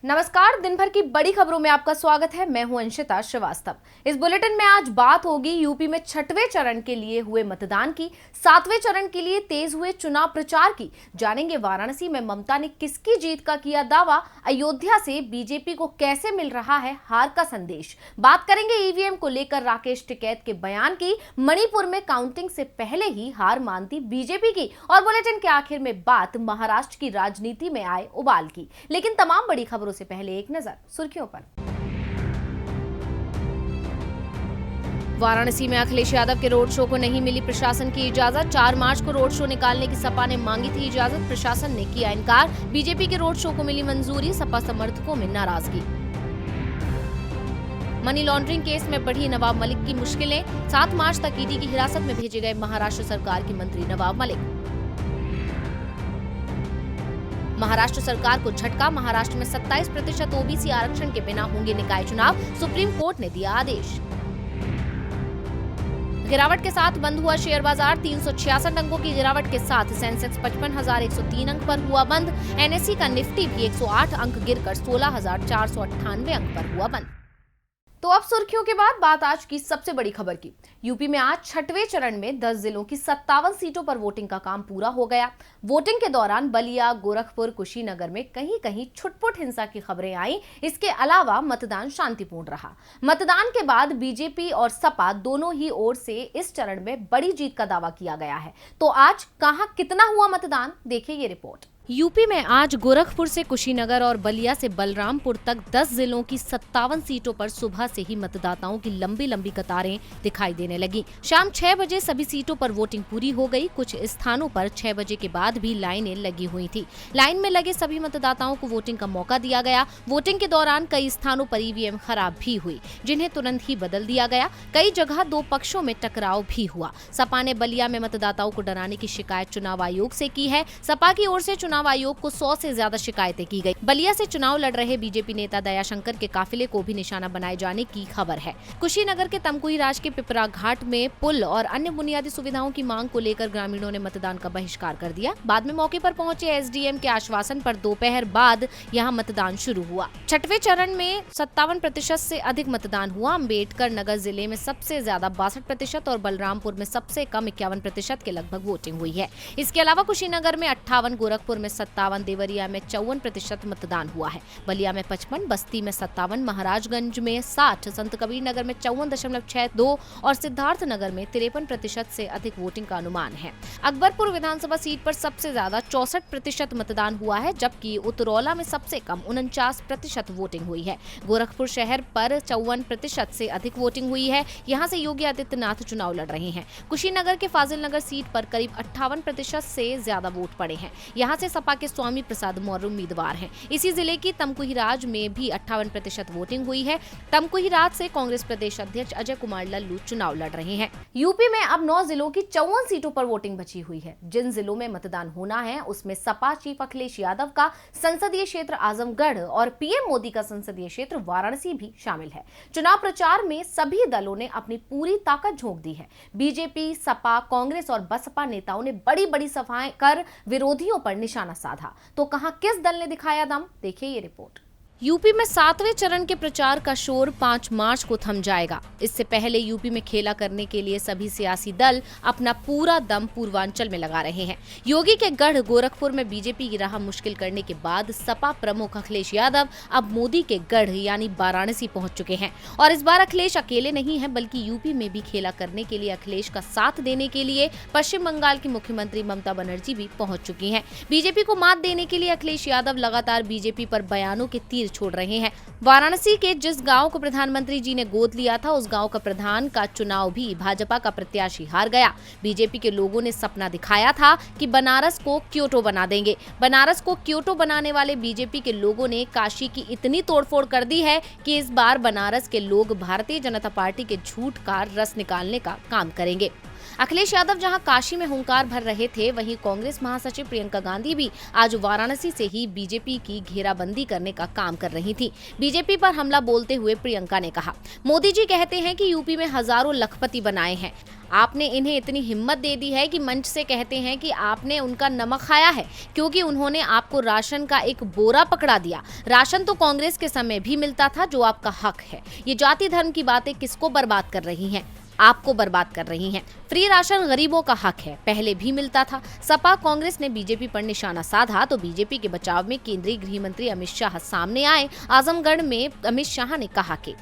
नमस्कार। दिन भर की बड़ी खबरों में आपका स्वागत है। मैं हूं अंशिता श्रीवास्तव। इस बुलेटिन में आज बात होगी यूपी में 6वें चरण के लिए हुए मतदान की, 7वें चरण के लिए तेज हुए चुनाव प्रचार की। जानेंगे वाराणसी में ममता ने किसकी जीत का किया दावा, अयोध्या से बीजेपी को कैसे मिल रहा है हार का संदेश। बात करेंगे ईवीएम को लेकर राकेश टिकैत के बयान की, मणिपुर में काउंटिंग से पहले ही हार मानती बीजेपी की, और बुलेटिन के आखिर में बात महाराष्ट्र की राजनीति में आए उबाल की। लेकिन तमाम बड़ी खबरों से पहले एक नजर सुर्खियों पर। वाराणसी में अखिलेश यादव के रोड शो को नहीं मिली प्रशासन की इजाजत। 4 मार्च को रोड शो निकालने की सपा ने मांगी थी इजाजत, प्रशासन ने किया इनकार। बीजेपी के रोड शो को मिली मंजूरी, सपा समर्थकों में नाराजगी। मनी लॉन्ड्रिंग केस में बढ़ी नवाब मलिक की मुश्किलें, 7 मार्च तक ईडी की हिरासत में भेजे गए महाराष्ट्र सरकार के मंत्री नवाब मलिक। महाराष्ट्र सरकार को झटका, महाराष्ट्र में 27% ओबीसी आरक्षण के बिना होंगे निकाय चुनाव, सुप्रीम कोर्ट ने दिया आदेश। गिरावट के साथ बंद हुआ शेयर बाजार, 366 अंकों की गिरावट के साथ सेंसेक्स 55,103 अंक पर हुआ बंद। एनएसई का निफ्टी भी 108 अंक गिरकर 16,498 अंक पर हुआ बंद। तो अब सुर्खियों के बाद बात आज की सबसे बड़ी खबर की। यूपी में आज 6वें चरण में 10 जिलों की 57 सीटों पर वोटिंग का काम पूरा हो गया। वोटिंग के दौरान बलिया, गोरखपुर, कुशीनगर में कहीं कहीं छुटपुट हिंसा की खबरें आई। इसके अलावा मतदान शांतिपूर्ण रहा। मतदान के बाद बीजेपी और सपा दोनों ही ओर से इस चरण में बड़ी जीत का दावा किया गया है। तो आज कहां कितना हुआ मतदान, देखिए ये रिपोर्ट। यूपी में आज गोरखपुर से कुशीनगर और बलिया से बलरामपुर तक 10 जिलों की 57 सीटों पर सुबह से ही मतदाताओं की लंबी लंबी कतारें दिखाई देने लगी। शाम 6 बजे सभी सीटों पर वोटिंग पूरी हो गई। कुछ स्थानों पर 6 बजे के बाद भी लाइनें लगी हुई थी। लाइन में लगे सभी मतदाताओं को वोटिंग का मौका दिया गया। वोटिंग के दौरान कई स्थानों पर ईवीएम खराब भी हुई, जिन्हें तुरंत ही बदल दिया गया। कई जगह 2 पक्षों में टकराव भी हुआ। सपा ने बलिया में मतदाताओं को डराने की शिकायत चुनाव आयोग से की है। सपा की ओर से चुनाव आयोग को 100 से ज्यादा शिकायतें की गई। बलिया से चुनाव लड़ रहे बीजेपी नेता दयाशंकर के काफिले को भी निशाना बनाए जाने की खबर है। कुशीनगर के तमकुही राज के पिपरा घाट में पुल और अन्य बुनियादी सुविधाओं की मांग को लेकर ग्रामीणों ने मतदान का बहिष्कार कर दिया। बाद में मौके पर पहुंचे एसडीएम के आश्वासन पर दोपहर बाद यहां मतदान शुरू हुआ। 6वें चरण में 57% से अधिक मतदान हुआ। अम्बेडकर नगर जिले में सबसे ज्यादा 62% और बलरामपुर में सबसे कम 51% के लगभग वोटिंग हुई है। इसके अलावा कुशीनगर में 58, गोरखपुर में 57, देवरिया में 54% मतदान हुआ है। बलिया में 55, बस्ती में 57, महाराजगंज में 60, संत कबीर नगर में 54.62 और सिद्धार्थ नगर में 53% से अधिक वोटिंग का अनुमान है। अकबरपुर विधानसभा सीट पर सबसे ज्यादा 64% मतदान हुआ है, जबकि उतरौला में सबसे कम 49% वोटिंग हुई है। गोरखपुर शहर पर 54% से अधिक वोटिंग हुई है। यहाँ से योगी आदित्यनाथ चुनाव लड़ रहे हैं। कुशीनगर के फाजिल नगर सीट पर करीब 58% से ज्यादा वोट पड़े हैं। यहाँ से सपा के स्वामी प्रसाद मौर्य उम्मीदवार हैं। इसी जिले की तमकुही राज में भी 58% वोटिंग हुई है। तमकुही राज से कांग्रेस प्रदेश अध्यक्ष अजय कुमार लल्लू चुनाव लड़ रहे हैं। यूपी में अब 9 जिलों की 54 सीटों पर वोटिंग बची हुई है। जिन जिलों में मतदान होना है उसमें सपा चीफ अखिलेश यादव का संसदीय क्षेत्र आजमगढ़ और पीएम मोदी का संसदीय क्षेत्र वाराणसी भी शामिल है। चुनाव प्रचार में सभी दलों ने अपनी पूरी ताकत झोंक दी है। बीजेपी, सपा, कांग्रेस और बसपा नेताओं ने बड़ी बड़ी सभाएं कर विरोधियों पर निशाना साधा। तो कहां किस दल ने दिखाया दम, देखिए ये रिपोर्ट। यूपी में 7वें चरण के प्रचार का शोर 5 मार्च को थम जाएगा। इससे पहले यूपी में खेला करने के लिए सभी सियासी दल अपना पूरा दम पूर्वांचल में लगा रहे हैं। योगी के गढ़ गोरखपुर में बीजेपी की राह मुश्किल करने के बाद सपा प्रमुख अखिलेश यादव अब मोदी के गढ़ यानी वाराणसी पहुंच चुके हैं। और इस बार अखिलेश अकेले नहीं है, बल्कि यूपी में भी खेला करने के लिए अखिलेश का साथ देने के लिए पश्चिम बंगाल की मुख्यमंत्री ममता बनर्जी भी पहुंच चुकी है। बीजेपी को मात देने के लिए अखिलेश यादव लगातार बीजेपी पर बयानों के तीर छोड़ रहे हैं। वाराणसी के जिस गांव को प्रधानमंत्री जी ने गोद लिया था, उस गांव का प्रधान का चुनाव भी भाजपा का प्रत्याशी हार गया। बीजेपी के लोगों ने सपना दिखाया था कि बनारस को क्योटो बना देंगे। बनारस को क्योटो बनाने वाले बीजेपी के लोगों ने काशी की इतनी तोड़फोड़ कर दी है कि इस बार बनारस के लोग भारतीय जनता पार्टी के झूठ का रस निकालने का काम करेंगे। अखिलेश यादव जहां काशी में हुंकार भर रहे थे, वहीं कांग्रेस महासचिव प्रियंका गांधी भी आज वाराणसी से ही बीजेपी की घेराबंदी करने का काम कर रही थी। बीजेपी पर हमला बोलते हुए प्रियंका ने कहा, मोदी जी कहते हैं कि यूपी में हजारों लखपति बनाए हैं। आपने इन्हें इतनी हिम्मत दे दी है कि मंच से कहते हैं कि आपने उनका नमक खाया है, क्योंकि उन्होंने आपको राशन का एक बोरा पकड़ा दिया। राशन तो कांग्रेस के समय भी मिलता था, जो आपका हक है। ये जाति धर्म की बातें किसको बर्बाद कर रही हैं? आपको बर्बाद कर रही हैं। फ्री राशन गरीबों का हक है, पहले भी मिलता था। सपा कांग्रेस ने बीजेपी पर निशाना साधा तो बीजेपी के बचाव में केंद्रीय गृह मंत्री अमित शाह सामने आए। आजमगढ़ में अमित शाह ने कहा कि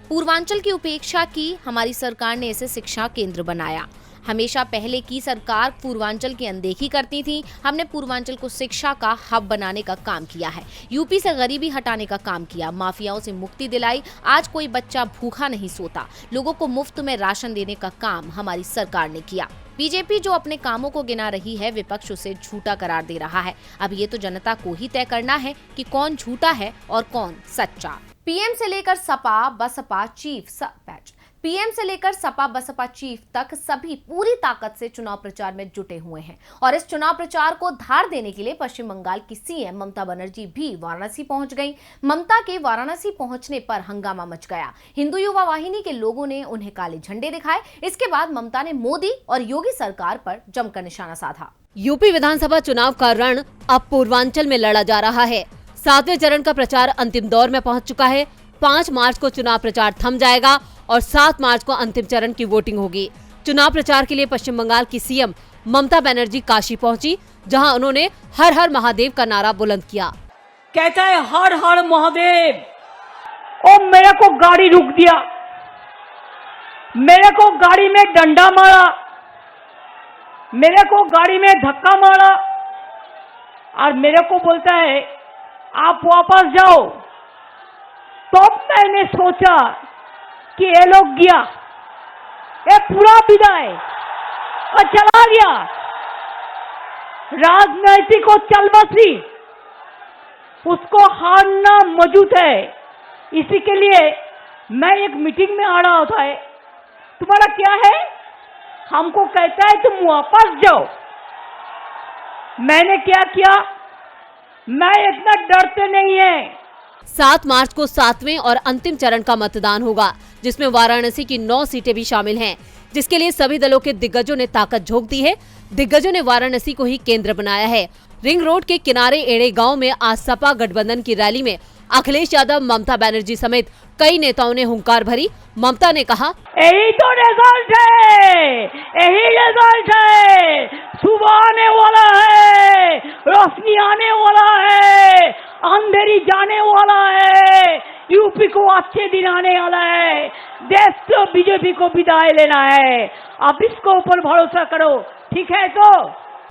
पूर्वांचल की उपेक्षा की हमारी सरकार ने इसे शिक्षा केंद्र बनाया। हमेशा पहले की सरकार पूर्वांचल की अनदेखी करती थी। हमने पूर्वांचल को शिक्षा का हब बनाने का काम किया है। यूपी से गरीबी हटाने का काम किया, माफियाओं से मुक्ति दिलाई। आज कोई बच्चा भूखा नहीं सोता। लोगों को मुफ्त में राशन देने का काम हमारी सरकार ने किया। बीजेपी जो अपने कामों को गिना रही है, विपक्ष उसे झूठा करार दे रहा है। अब ये तो जनता को ही तय करना है कि कौन झूठा है और कौन सच्चा। पीएम से लेकर सपा बसपा चीफ तक सभी पूरी ताकत से चुनाव प्रचार में जुटे हुए हैं और इस चुनाव प्रचार को धार देने के लिए पश्चिम बंगाल की सीएम ममता बनर्जी भी वाराणसी पहुंच गईं। ममता के वाराणसी पहुंचने पर हंगामा मच गया। हिंदू युवा वाहिनी के लोगों ने उन्हें काले झंडे दिखाए। इसके बाद ममता ने मोदी और योगी सरकार पर जमकर निशाना साधा। यूपी विधानसभा चुनाव का रण अब पूर्वांचल में लड़ा जा रहा है। 7वें चरण का प्रचार अंतिम दौर में पहुंच चुका है। 5 मार्च को चुनाव प्रचार थम जाएगा और 7 मार्च को अंतिम चरण की वोटिंग होगी। चुनाव प्रचार के लिए पश्चिम बंगाल की सीएम ममता बनर्जी काशी पहुंची, जहां उन्होंने हर हर महादेव का नारा बुलंद किया। कहता है हर हर महादेव। और मेरे को गाड़ी रुक दिया, मेरे को गाड़ी में डंडा मारा, मेरे को गाड़ी में धक्का मारा और मेरे को बोलता है आप वापस जाओ। तो मैंने सोचा कि ये लोग गया, ये पूरा विदाई और चला गया। राजनीति को चल बसी, उसको हारना मौजूद है। इसी के लिए मैं एक मीटिंग में आ रहा था। तुम्हारा क्या है? हमको कहता है तुम वापस जाओ। मैंने क्या किया? मैं इतना डरते नहीं है। 7 मार्च को 7वें और अंतिम चरण का मतदान होगा, जिसमें वाराणसी की 9 सीटें भी शामिल हैं, जिसके लिए सभी दलों के दिग्गजों ने ताकत झोंक दी है। दिग्गजों ने वाराणसी को ही केंद्र बनाया है। रिंग रोड के किनारे एड़े गांव में आज सपा गठबंधन की रैली में अखिलेश यादव, ममता बनर्जी समेत कई नेताओं ने हुंकार भरी। ममता ने कहा, यही तो रिजल्ट है, यही रिजल्ट है। सुबह आने वाला है, रोशनी आने वाला है, अंधेरी जाने वाला है। यूपी को अच्छे दिन आने वाला है। देश को बीजेपी को विदाई लेना है। आप इसको ऊपर भरोसा करो, ठीक है? तो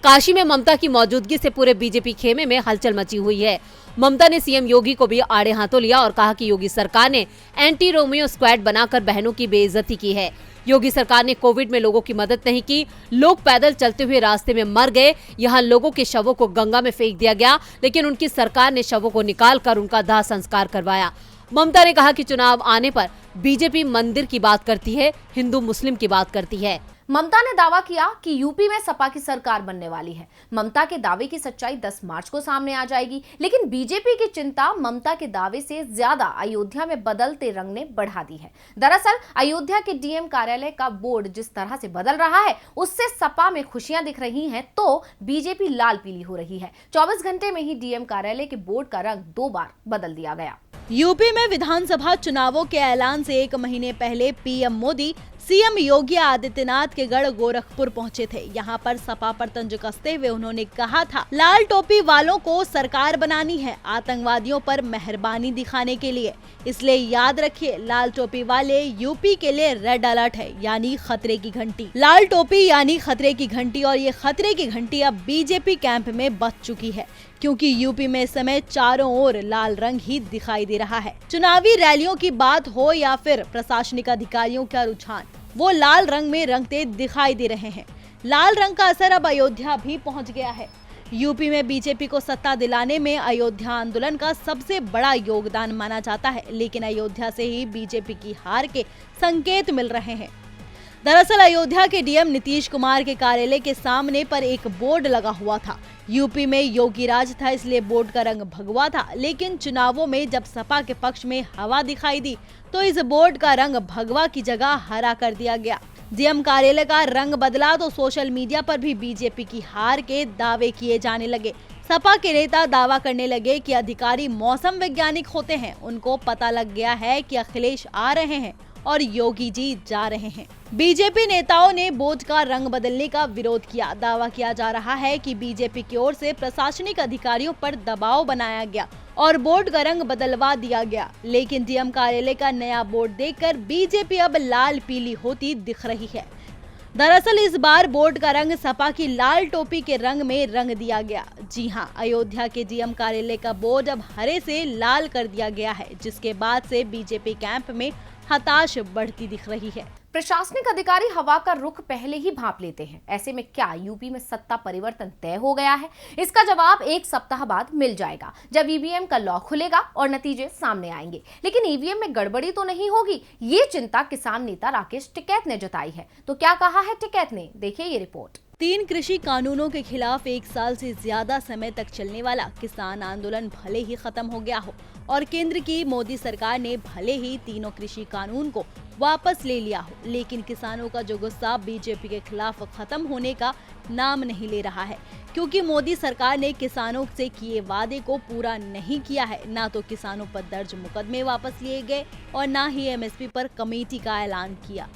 काशी में ममता की मौजूदगी से पूरे बीजेपी खेमे में हलचल मची हुई है। ममता ने सीएम योगी को भी आड़े हाथों लिया और कहा कि योगी सरकार ने एंटी रोमियो स्क्वाड बनाकर बहनों की बेइज्जती की है। योगी सरकार ने कोविड में लोगों की मदद नहीं की। लोग पैदल चलते हुए रास्ते में मर गए। यहाँ लोगों के शवों को गंगा में फेंक दिया गया, लेकिन उनकी सरकार ने शवों को निकालकर उनका दाह संस्कार करवाया। ममता ने कहा कि चुनाव आने पर बीजेपी मंदिर की बात करती है, हिंदू मुस्लिम की बात करती है। ममता ने दावा किया कि यूपी में सपा की सरकार बनने वाली है। ममता के दावे की सच्चाई 10 मार्च को सामने आ जाएगी, लेकिन बीजेपी की चिंता ममता के दावे से ज्यादा अयोध्या में बदलते रंग ने बढ़ा दी है। दरअसल अयोध्या के डीएम कार्यालय का बोर्ड जिस तरह से बदल रहा है, उससे सपा में खुशियां दिख रही हैं तो बीजेपी लाल पीली हो रही है। 24 घंटे में ही डीएम कार्यालय के बोर्ड का रंग 2 बार बदल दिया गया। यूपी में विधानसभा चुनावों के ऐलान से 1 महीने पहले पीएम मोदी सीएम योगी आदित्यनाथ के गढ़ गोरखपुर पहुंचे थे। यहां पर सपा पर तंज कसते हुए उन्होंने कहा था, लाल टोपी वालों को सरकार बनानी है आतंकवादियों पर मेहरबानी दिखाने के लिए। इसलिए याद रखिए, लाल टोपी वाले यूपी के लिए रेड अलर्ट है, यानी खतरे की घंटी। लाल टोपी यानी खतरे की घंटी, और ये खतरे की घंटी अब बीजेपी कैंप में बज चुकी है, क्योंकि यूपी में इस समय चारों ओर लाल रंग ही दिखाई दे रहा है। चुनावी रैलियों की बात हो या फिर प्रशासनिक अधिकारियों का रुझान, वो लाल रंग में रंगते दिखाई दे रहे हैं। लाल रंग का असर अब अयोध्या भी पहुंच गया है। यूपी में बीजेपी को सत्ता दिलाने में अयोध्या आंदोलन का सबसे बड़ा योगदान माना जाता है, लेकिन अयोध्या से ही बीजेपी की हार के संकेत मिल रहे हैं। दरअसल अयोध्या के डीएम नीतीश कुमार के कार्यालय के सामने पर एक बोर्ड लगा हुआ था। यूपी में योगी राज था, इसलिए बोर्ड का रंग भगवा था, लेकिन चुनावों में जब सपा के पक्ष में हवा दिखाई दी तो इस बोर्ड का रंग भगवा की जगह हरा कर दिया गया। डीएम कार्यालय का रंग बदला तो सोशल मीडिया पर भी बीजेपी की हार के दावे किए जाने लगे। सपा के नेता दावा करने लगे कि अधिकारी मौसम वैज्ञानिक होते हैं, उनको पता लग गया है कि अखिलेश आ रहे हैं और योगी जी जा रहे हैं। बीजेपी नेताओं ने बोर्ड का रंग बदलने का विरोध किया। दावा किया जा रहा है कि बीजेपी की ओर से प्रशासनिक अधिकारियों पर दबाव बनाया गया और बोर्ड का रंग बदलवा दिया गया, लेकिन डीएम कार्यालय का नया बोर्ड देखकर बीजेपी अब लाल पीली होती दिख रही है। दरअसल इस बार बोर्ड का रंग सपा की लाल टोपी के रंग में रंग दिया गया। जी हां, अयोध्या के डीएम कार्यालय का बोर्ड अब हरे से लाल कर दिया गया है, जिसके बाद से बीजेपी कैंप में हताश बढ़ती दिख रही है। प्रशासनिक अधिकारी हवा का रुख पहले ही भांप लेते हैं। ऐसे में क्या यूपी में सत्ता परिवर्तन तय हो गया है? इसका जवाब एक सप्ताह बाद मिल जाएगा, जब ईवीएम का लॉक खुलेगा और नतीजे सामने आएंगे। लेकिन ईवीएम में गड़बड़ी तो नहीं होगी, ये चिंता किसान नेता राकेश टिकैत ने जताई है। तो क्या कहा है टिकैत ने, देखिए ये रिपोर्ट। 3 कृषि कानूनों के खिलाफ 1 साल से ज्यादा समय तक चलने वाला किसान आंदोलन भले ही खत्म हो गया हो और केंद्र की मोदी सरकार ने भले ही तीनों कृषि कानून को वापस ले लिया हो, लेकिन किसानों का जो गुस्सा बीजेपी के खिलाफ खत्म होने का नाम नहीं ले रहा है, क्योंकि मोदी सरकार ने किसानों से किए वादे को पूरा नहीं किया है। ना तो किसानों पर दर्ज मुकदमे वापस लिए गए और ना ही एमएसपी पर कमेटी का ऐलान किया।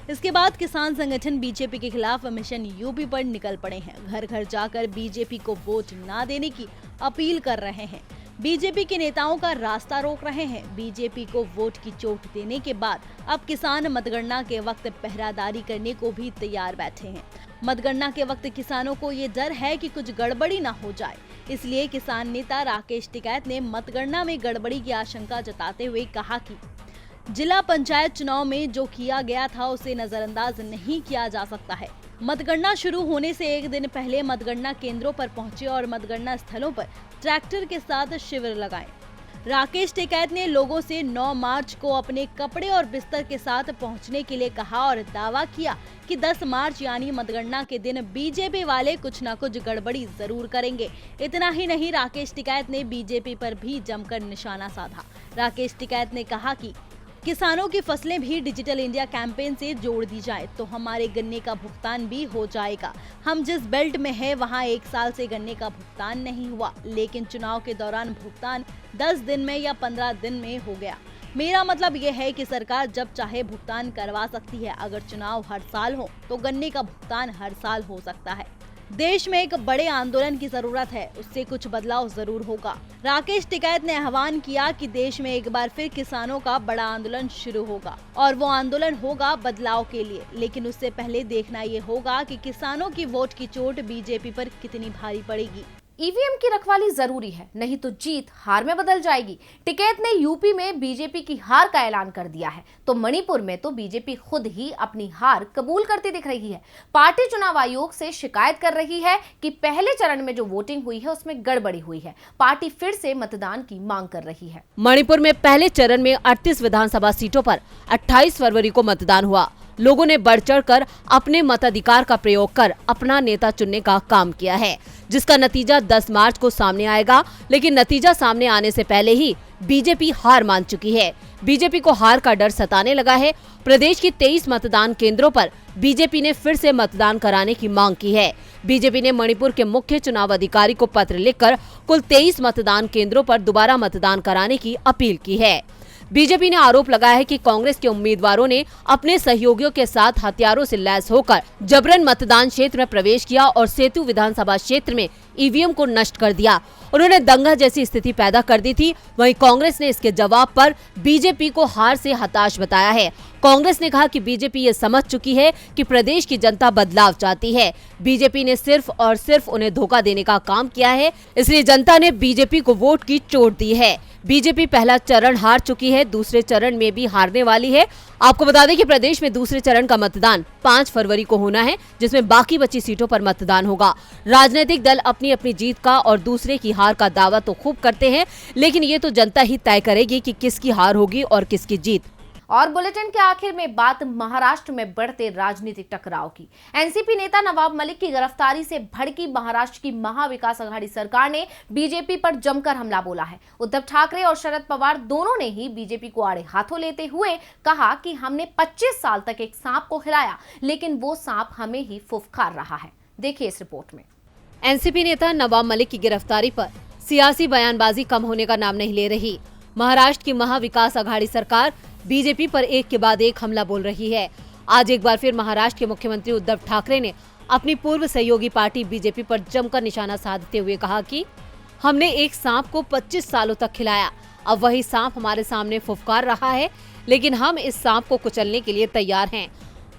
इसके बाद किसान संगठन बीजेपी के खिलाफ मिशन यूपी पर निकल पड़े हैं। घर घर जाकर बीजेपी को वोट ना देने की अपील कर रहे हैं। बीजेपी के नेताओं का रास्ता रोक रहे हैं। बीजेपी को वोट की चोट देने के बाद अब किसान मतगणना के वक्त पहरादारी करने को भी तैयार बैठे हैं। मतगणना के वक्त किसानों को ये डर है कि कुछ गड़बड़ी ना हो जाए, इसलिए किसान नेता राकेश टिकैत ने मतगणना में गड़बड़ी की आशंका जताते हुए कहा कि जिला पंचायत चुनाव में जो किया गया था उसे नजरअंदाज नहीं किया जा सकता है। मतगणना शुरू होने से एक दिन पहले मतगणना केंद्रों पर पहुंचे और मतगणना स्थलों पर ट्रैक्टर के साथ शिविर लगाएं। राकेश टिकैत ने लोगों से 9 मार्च को अपने कपड़े और बिस्तर के साथ पहुंचने के लिए कहा और दावा किया कि 10 मार्च यानी मतगणना के दिन बीजेपी वाले कुछ न कुछ गड़बड़ी जरूर करेंगे। इतना ही नहीं, राकेश टिकैत ने बीजेपी पर भी जमकर निशाना साधा। राकेश टिकैत ने कहा कि किसानों की फसलें भी डिजिटल इंडिया कैंपेन से जोड़ दी जाए तो हमारे गन्ने का भुगतान भी हो जाएगा। हम जिस बेल्ट में है वहां 1 साल से गन्ने का भुगतान नहीं हुआ, लेकिन चुनाव के दौरान भुगतान 10 दिन में या 15 दिन में हो गया। मेरा मतलब ये है कि सरकार जब चाहे भुगतान करवा सकती है। अगर चुनाव हर साल हो तो गन्ने का भुगतान हर साल हो सकता है। देश में एक बड़े आंदोलन की जरूरत है, उससे कुछ बदलाव जरूर होगा। राकेश टिकैत ने आह्वान किया कि देश में एक बार फिर किसानों का बड़ा आंदोलन शुरू होगा और वो आंदोलन होगा बदलाव के लिए, लेकिन उससे पहले देखना ये होगा कि किसानों की वोट की चोट बीजेपी पर कितनी भारी पड़ेगी। ईवीएम की रखवाली जरूरी है, नहीं तो जीत हार में बदल जाएगी। टिकैत ने यूपी में बीजेपी की हार का ऐलान कर दिया है, तो मणिपुर में तो बीजेपी खुद ही अपनी हार कबूल करती दिख रही है। पार्टी चुनाव आयोग से शिकायत कर रही है कि पहले चरण में जो वोटिंग हुई है उसमें गड़बड़ी हुई है। पार्टी फिर से मतदान की मांग कर रही है। मणिपुर में पहले चरण में 38 विधानसभा सीटों पर 28 फरवरी को मतदान हुआ। लोगों ने बढ़ चढ़कर अपने मताधिकार का प्रयोग कर अपना नेता चुनने का काम किया है, जिसका नतीजा 10 मार्च को सामने आएगा। लेकिन नतीजा सामने आने से पहले ही बीजेपी हार मान चुकी है। बीजेपी को हार का डर सताने लगा है। प्रदेश की 23 मतदान केंद्रों पर बीजेपी ने फिर से मतदान कराने की मांग की है। बीजेपी ने मणिपुर के मुख्य चुनाव अधिकारी को पत्र लिखकर कुल 23 मतदान केंद्रों पर दोबारा मतदान कराने की अपील की है। बीजेपी ने आरोप लगाया है कि कांग्रेस के उम्मीदवारों ने अपने सहयोगियों के साथ हथियारों से लैस होकर जबरन मतदान क्षेत्र में प्रवेश किया और सेतु विधानसभा क्षेत्र में ईवीएम को नष्ट कर दिया। उन्होंने दंगा जैसी स्थिति पैदा कर दी थी। वहीं कांग्रेस ने इसके जवाब पर बीजेपी को हार से हताश बताया है। कांग्रेस ने कहा कि बीजेपी ये समझ चुकी है कि प्रदेश की जनता बदलाव चाहती है। बीजेपी ने सिर्फ और सिर्फ उन्हें धोखा देने का काम किया है, इसलिए जनता ने बीजेपी को वोट की चोट दी है। बीजेपी पहला चरण हार चुकी है, दूसरे चरण में भी हारने वाली है। आपको बता दें कि प्रदेश में दूसरे चरण का मतदान 5 फरवरी को होना है, जिसमें बाकी बची सीटों पर मतदान होगा। राजनीतिक दल अपनी अपनी जीत का और दूसरे की हार का दावा तो खूब करते हैं, लेकिन ये तो जनता ही तय करेगी कि किसकी हार होगी और किसकी जीत। और बुलेटिन के आखिर में बात महाराष्ट्र में बढ़ते राजनीतिक टकराव की। एनसीपी नेता नवाब मलिक की गिरफ्तारी से भड़की महाराष्ट्र की महाविकास आघाड़ी सरकार ने बीजेपी पर जमकर हमला बोला है। उद्धव ठाकरे और शरद पवार दोनों ने ही बीजेपी को आड़े हाथों लेते हुए कहा कि हमने 25 साल तक एक सांप को खिलाया, लेकिन वो सांप हमें ही फुफकार रहा है। देखिए इस रिपोर्ट में। एनसीपी नेता नवाब मलिक की गिरफ्तारी पर सियासी बयानबाजी कम होने का नाम नहीं ले रही। महाराष्ट्र की महाविकास आघाड़ी सरकार बीजेपी पर एक के बाद एक हमला बोल रही है। आज एक बार फिर महाराष्ट्र के मुख्यमंत्री उद्धव ठाकरे ने अपनी पूर्व सहयोगी पार्टी बीजेपी पर जमकर निशाना साधते हुए कहा कि हमने एक सांप को 25 सालों तक खिलाया, अब वही सांप हमारे सामने फुफकार रहा है, लेकिन हम इस सांप को कुचलने के लिए तैयार हैं।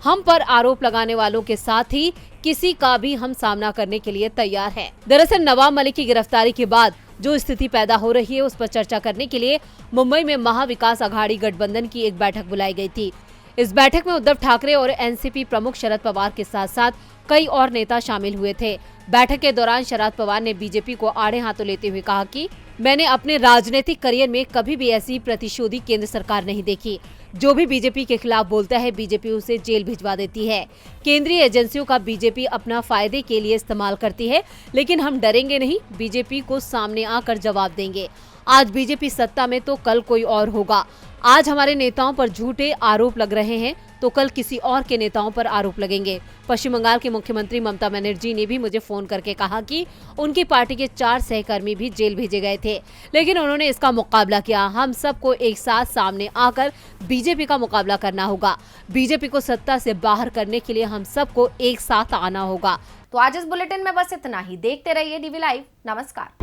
हम पर आरोप लगाने वालों के साथ ही किसी का भी हम सामना करने के लिए तैयार हैं। दरअसल नवाब मलिक की गिरफ्तारी के बाद जो स्थिति पैदा हो रही है उस पर चर्चा करने के लिए मुंबई में महाविकास आघाड़ी गठबंधन की एक बैठक बुलाई गई थी। इस बैठक में उद्धव ठाकरे और एनसीपी प्रमुख शरद पवार के साथ साथ कई और नेता शामिल हुए थे। बैठक के दौरान शरद पवार ने बीजेपी को आड़े हाथों लेते हुए कहा कि मैंने अपने राजनीतिक करियर में कभी भी ऐसी प्रतिशोधी केंद्र सरकार नहीं देखी। जो भी बीजेपी के खिलाफ बोलता है बीजेपी उसे जेल भिजवा देती है। केंद्रीय एजेंसियों का बीजेपी अपना फायदे के लिए इस्तेमाल करती है, लेकिन हम डरेंगे नहीं, बीजेपी को सामने आकर जवाब देंगे। आज बीजेपी सत्ता में तो कल कोई और होगा। आज हमारे नेताओं पर झूठे आरोप लग रहे हैं तो कल किसी और के नेताओं पर आरोप लगेंगे। पश्चिम बंगाल की मुख्यमंत्री ममता बनर्जी ने भी मुझे फोन करके कहा कि उनकी पार्टी के 4 सहकर्मी भी जेल भेजे गए थे, लेकिन उन्होंने इसका मुकाबला किया। हम सबको एक साथ सामने आकर बीजेपी का मुकाबला करना होगा। बीजेपी को सत्ता से बाहर करने के लिए हम सबको एक साथ आना होगा। तो आज इस बुलेटिन में बस इतना ही। देखते रहिए डीवी लाइव। नमस्कार।